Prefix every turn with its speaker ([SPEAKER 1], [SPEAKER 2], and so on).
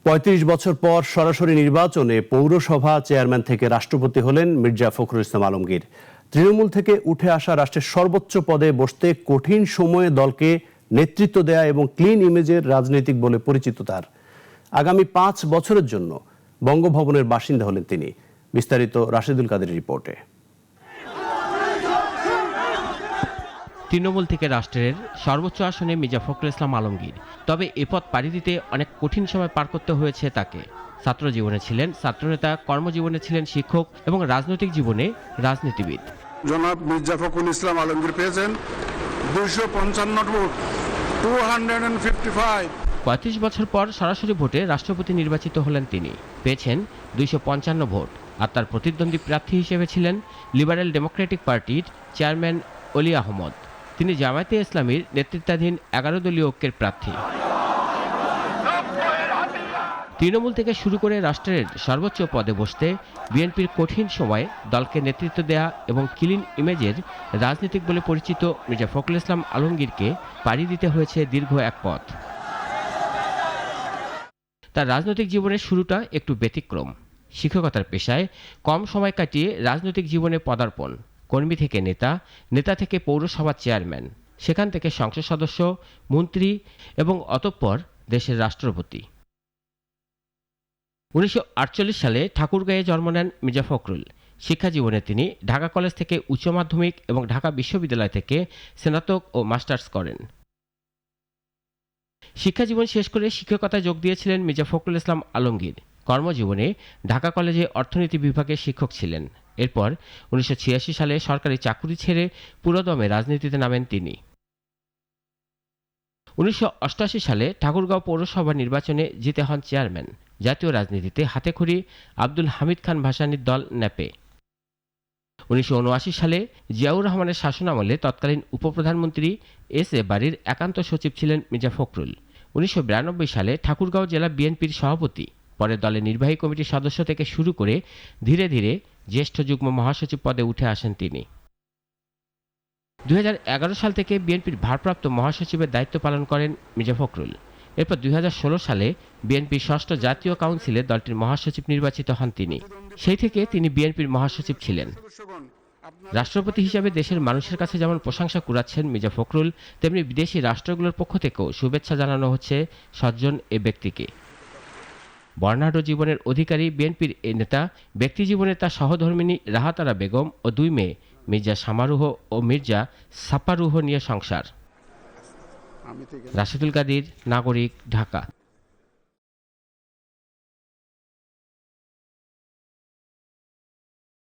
[SPEAKER 1] ৩৫ বছর পর সরাসরি নির্বাচনে পৌরসভা চেয়ারম্যান থেকে রাষ্ট্রপতি হলেন মির্জা ফখরুল ইসলাম আলমগীর। তৃণমূল থেকে উঠে আসা রাষ্ট্রের সর্বোচ্চ পদে বসতে কঠিন সময়ে দলকে নেতৃত্ব দেয়া এবং ক্লিন ইমেজের রাজনীতিক বলে পরিচিত তার। আগামী ৫ বছরের জন্য বঙ্গভবনের বাসিন্দা হলেন তিনি। বিস্তারিত রাশেদুল কাদের রিপোর্টে।
[SPEAKER 2] তৃণমূল থেকে রাষ্ট্রের সর্বোচ্চ আসনে মির্জা ফখরুল ইসলাম আলমগীর। তবে এ পথ পাড়ি দিতে অনেক কঠিন সময় পার করতে হয়েছে তাকে। ছাত্র জীবনে ছিলেন ছাত্রনেতা, কর্মজীবনে ছিলেন শিক্ষক এবং রাজনৈতিক জীবনে রাজনীতিবিদ।
[SPEAKER 3] জনাব মির্জা ফখরুল ইসলাম আলমগীর পেয়েছেন 255 ভোট, 255।
[SPEAKER 2] ৩৫ বছর পর সরাসরি ভোটে রাষ্ট্রপতি নির্বাচিত হলেন তিনি। পেয়েছেন 255 ভোট। আর তার প্রতিদ্বন্দ্বী প্রার্থী হিসেবে ছিলেন লিবারেল ডেমোক্রেটিক পার্টির চেয়ারম্যান অলি আহমদ। তিনি জামায়াতে ইসলামীর নেতৃত্বাধীন 11 দলীয় ঐক্যের প্রার্থী। তৃণমূল থেকে শুরু করে রাষ্ট্রের সর্বোচ্চ পদে বসতে বিএনপির কঠিন সময়ে দলকে নেতৃত্ব দেয়া এবং ক্লিন ইমেজের রাজনীতিক বলে পরিচিত মির্জা ফখরুল ইসলাম আলমগীরকে পাড়ি দিতে হয়েছে দীর্ঘ এক পথ। তার রাজনৈতিক জীবনের শুরুটা একটু ব্যতিক্রম। শিক্ষকতার পেশায় কম সময় কাটিয়ে রাজনৈতিক জীবনে পদার্পণ। কর্মী থেকে নেতা, নেতা থেকে পৌরসভার চেয়ারম্যান, সেখান থেকে সংসদ সদস্য, মন্ত্রী এবং অতঃপর দেশের রাষ্ট্রপতি। 1948 সালে ঠাকুরগাঁয়ে জন্ম নেন মির্জা ফখরুল। শিক্ষা জীবনে তিনি ঢাকা কলেজ থেকে উচ্চ মাধ্যমিক এবং ঢাকা বিশ্ববিদ্যালয় থেকে স্নাতক ও মাস্টার্স করেন। শিক্ষা জীবন শেষ করে শিক্ষকতায় যোগ দিয়েছিলেন মির্জা ফখরুল ইসলাম আলমগীর। কর্মজীবনে ঢাকা কলেজে অর্থনীতি বিভাগের শিক্ষক ছিলেন। এরপর 1986 সালে সরকারি চাকুরি ছেড়ে পুরোদমে রাজনীতিতে নামেন তিনি। 1988 সালে ঠাকুরগাঁও পৌরসভা নির্বাচনে জিতে হন চেয়ারম্যান। জাতীয় রাজনীতিতে হাতেখড়ি আব্দুল হামিদ খান ভাসানীর দল ন্যাপে। 1979 সালে জিয়াউর রহমানের শাসনামলে তৎকালীন উপপ্রধানমন্ত্রী এস.এ. বারীর একান্ত সচিব ছিলেন মির্জা ফখরুল। 1992 সালে ঠাকুরগাঁও জেলা বিএনপির সভাপতি, পরে দলের নির্বাহী কমিটির সদস্য থেকে শুরু করে ধীরে ধীরে জ্যেষ্ঠ যুগ্ম মহাসচিব পদে উঠে আসেন তিনি। 2011 সাল থেকে বিএনপির ভারপ্রাপ্ত মহাসচিবের দায়িত্ব পালন করেন মির্জা ফখরুল। এরপর 2016 সালে বিএনপির ষষ্ঠ জাতীয় কাউন্সিলে দলটির মহাসচিব নির্বাচিত হন তিনি। সেই থেকে তিনি বিএনপির মহাসচিব ছিলেন। রাষ্ট্রপতি হিসাবে দেশের মানুষের কাছে যেমন প্রশংসা কুড়াচ্ছেন মির্জা ফখরুল, তেমনি বিদেশি রাষ্ট্রগুলোর পক্ষ থেকেও শুভেচ্ছা জানানো হচ্ছে সজ্জন এ ব্যক্তিকে। বর্ণাঢ্য জীবনের অধিকারী বিএনপির এই নেতা ব্যক্তি জীবনে তার সহধর্মিণী রাহাতারা বেগম ও 2 মেয়ে মির্জা সামারুহ ও মির্জা সাপারুহ নিয়ে সংসার। রাশেদুল কাদের, নাগরিক, ঢাকা।